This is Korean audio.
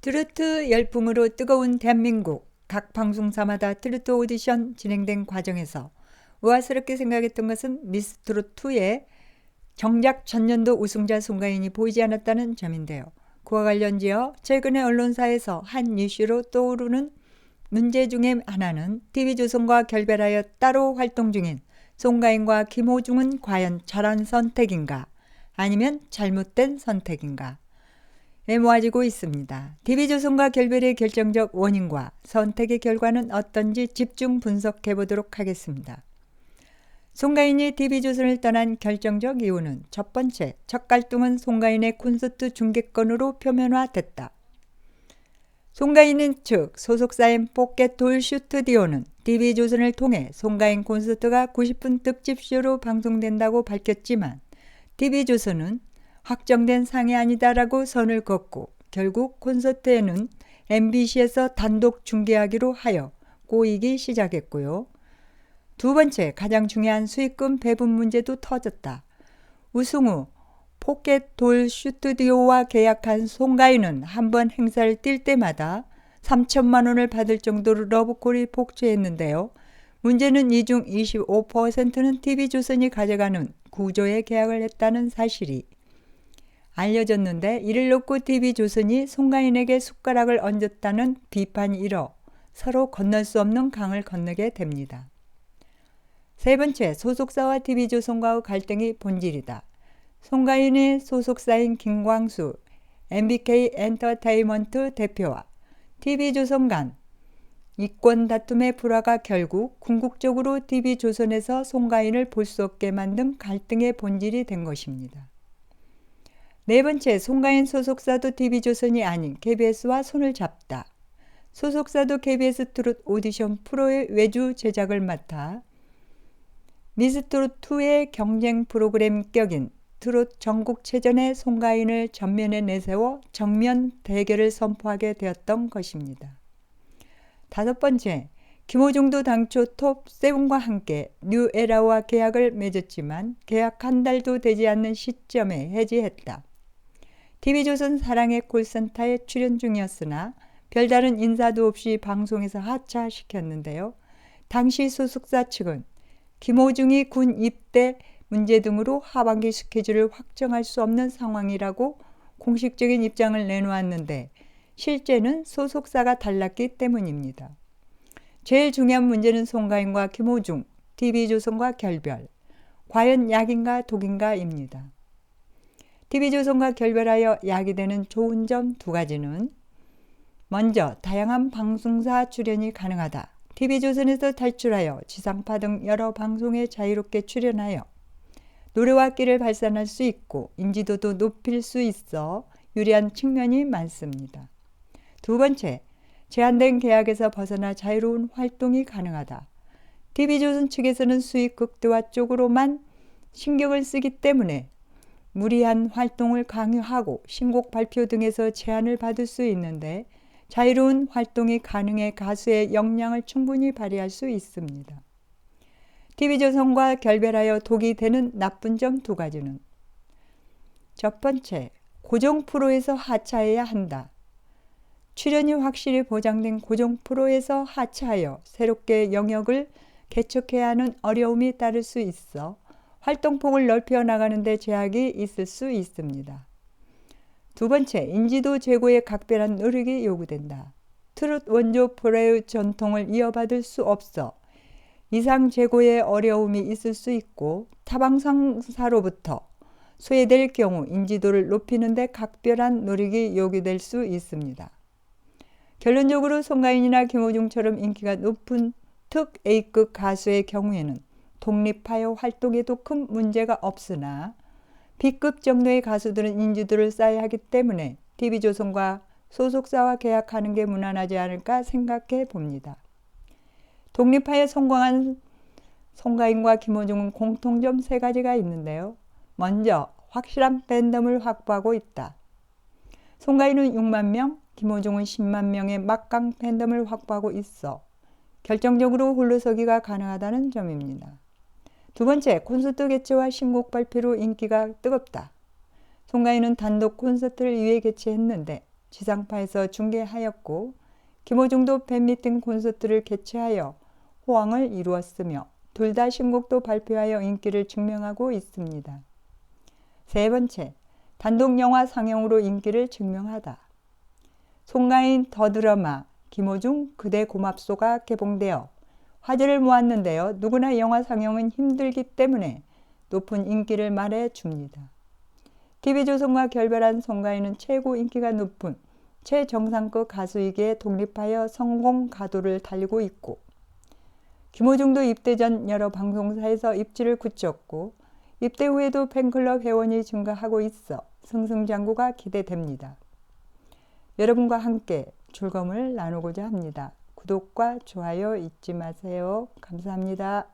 트로트 열풍으로 뜨거운 대한민국. 각 방송사마다 트로트 오디션 진행된 과정에서 우아스럽게 생각했던 것은 미스트롯2의 정작 전년도 우승자 송가인이 보이지 않았다는 점인데요. 그와 관련지어 최근에 언론사에서 한 이슈로 떠오르는 문제 중에 하나는 TV조선과 결별하여 따로 활동 중인 송가인과 김호중은 과연 잘한 선택인가 아니면 잘못된 선택인가 모아지고 있습니다. TV조선과 결별의 결정적 원인과 선택의 결과는 어떤지 집중 분석해 보도록 하겠습니다. 송가인이 TV조선을 떠난 결정적 이유는 첫 번째, 첫 갈등은 송가인의 콘서트 중계권으로 표면화됐다. 송가인 측 소속사인 포켓돌 슈튜디오는 TV조선을 통해 송가인 콘서트가 90분 특집쇼로 방송된다고 밝혔지만 TV조선은 확정된 상이 아니다라고 선을 긋고 결국 콘서트에는 MBC에서 단독 중계하기로 하여 꼬이기 시작했고요. 두 번째, 가장 중요한 수익금 배분 문제도 터졌다. 우승 후 포켓돌 슈튜디오와 계약한 송가인은 한 번 행사를 뛸 때마다 3천만 원을 받을 정도로 러브콜이 폭주했는데요. 문제는 이 중 25%는 TV조선이 가져가는 구조의 계약을 했다는 사실이 알려졌는데, 이를 놓고 TV조선이 송가인에게 숟가락을 얹었다는 비판이 일어 서로 건널 수 없는 강을 건너게 됩니다. 세 번째, 소속사와 TV조선과의 갈등이 본질이다. 송가인의 소속사인 김광수 MBK 엔터테인먼트 대표와 TV조선 간 이권 다툼의 불화가 결국 궁극적으로 TV조선에서 송가인을 볼 수 없게 만든 갈등의 본질이 된 것입니다. 네 번째, 송가인 소속사도 TV조선이 아닌 KBS와 손을 잡다. 소속사도 KBS 트롯 오디션 프로의 외주 제작을 맡아 미스트롯2의 경쟁 프로그램 격인 트롯 전국체전에 송가인을 전면에 내세워 정면 대결을 선포하게 되었던 것입니다. 다섯 번째, 김호중도 당초 톱7과 함께 뉴에라와 계약을 맺었지만 계약 한 달도 되지 않는 시점에 해지했다. TV조선 사랑의 콜센터에 출연 중이었으나 별다른 인사도 없이 방송에서 하차시켰는데요. 당시 소속사 측은 김호중이 군 입대 문제 등으로 하반기 스케줄을 확정할 수 없는 상황이라고 공식적인 입장을 내놓았는데 실제는 소속사가 달랐기 때문입니다. 제일 중요한 문제는 송가인과 김호중, TV조선과 결별. 과연 약인가 독인가입니다. TV조선과 결별하여 약이 되는 좋은 점 두 가지는 먼저 다양한 방송사 출연이 가능하다. TV조선에서 탈출하여 지상파 등 여러 방송에 자유롭게 출연하여 노래와 끼를 발산할 수 있고 인지도도 높일 수 있어 유리한 측면이 많습니다. 두 번째, 제한된 계약에서 벗어나 자유로운 활동이 가능하다. TV조선 측에서는 수익 극대화 쪽으로만 신경을 쓰기 때문에 무리한 활동을 강요하고 신곡 발표 등에서 제한을 받을 수 있는데 자유로운 활동이 가능해 가수의 역량을 충분히 발휘할 수 있습니다. TV조선과 결별하여 독이 되는 나쁜 점 두 가지는 첫 번째, 고정 프로에서 하차해야 한다. 출연이 확실히 보장된 고정 프로에서 하차하여 새롭게 영역을 개척해야 하는 어려움이 따를 수 있어 활동폭을 넓혀 나가는 데 제약이 있을 수 있습니다. 두 번째, 인지도 제고에 각별한 노력이 요구된다. 트롯 원조 프로의 전통을 이어받을 수 없어 이상 제고에 어려움이 있을 수 있고 타방송사로부터 소외될 경우 인지도를 높이는 데 각별한 노력이 요구될 수 있습니다. 결론적으로 송가인이나 김호중처럼 인기가 높은 특 A급 가수의 경우에는 독립하여 활동에도 큰 문제가 없으나 B급 정도의 가수들은 인지도를 쌓아야 하기 때문에 TV조선과 소속사와 계약하는 게 무난하지 않을까 생각해 봅니다. 독립하여 성공한 송가인과 김호중은 공통점 세 가지가 있는데요. 먼저 확실한 팬덤을 확보하고 있다. 송가인은 6만 명, 김호중은 10만 명의 막강 팬덤을 확보하고 있어 결정적으로 홀로서기가 가능하다는 점입니다. 두 번째, 콘서트 개최와 신곡 발표로 인기가 뜨겁다. 송가인은 단독 콘서트를 2회 개최했는데 지상파에서 중계하였고 김호중도 팬미팅 콘서트를 개최하여 호황을 이루었으며 둘 다 신곡도 발표하여 인기를 증명하고 있습니다. 세 번째, 단독 영화 상영으로 인기를 증명하다. 송가인 더 드라마 김호중 그대 고맙소가 개봉되어 화제를 모았는데요. 누구나 영화 상영은 힘들기 때문에 높은 인기를 말해줍니다. TV조선과 결별한 송가인은 최고 인기가 높은 최정상급 가수이기에 독립하여 성공 가도를 달리고 있고 김호중도 입대 전 여러 방송사에서 입지를 굳혔고 입대 후에도 팬클럽 회원이 증가하고 있어 승승장구가 기대됩니다. 여러분과 함께 즐거움을 나누고자 합니다. 구독과 좋아요 잊지 마세요. 감사합니다.